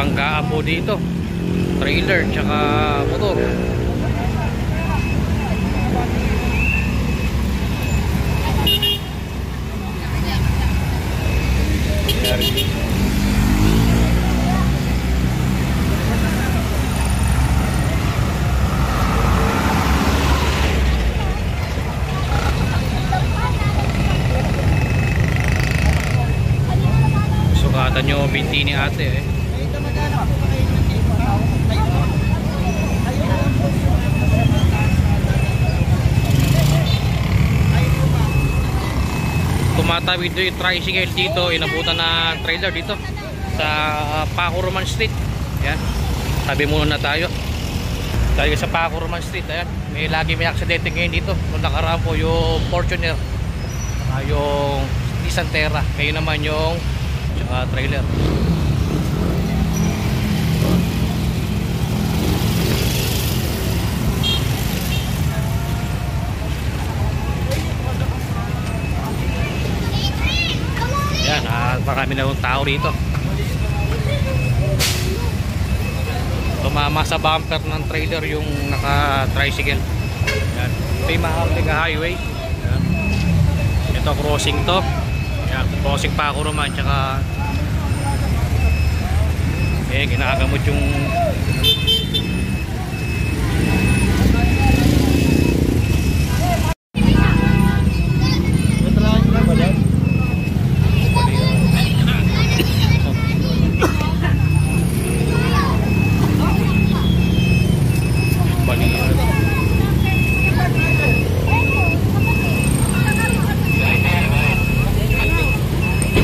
banggaan po dito, trailer tsaka motor. Sukatan nyo binti ni ate eh. Tumatawid doon yung tricycle dito, inabutan na trailer dito sa Paco Roman Street. Ayan, tabi muna na tayo sa Paco Roman Street. Ayan, may aksidente ngayon dito. Nung nakaraan po yung Fortuner, yung Nissan Terra, kayo naman yung trailer. Yan, marami na yung tao rito. Tumama sa bumper ng trailer yung naka-tricycle. Yan, ito yung mahabling highway. Yan. Ito crossing to. Yan, crossing Paco Roman. Tsaka ginagamot yung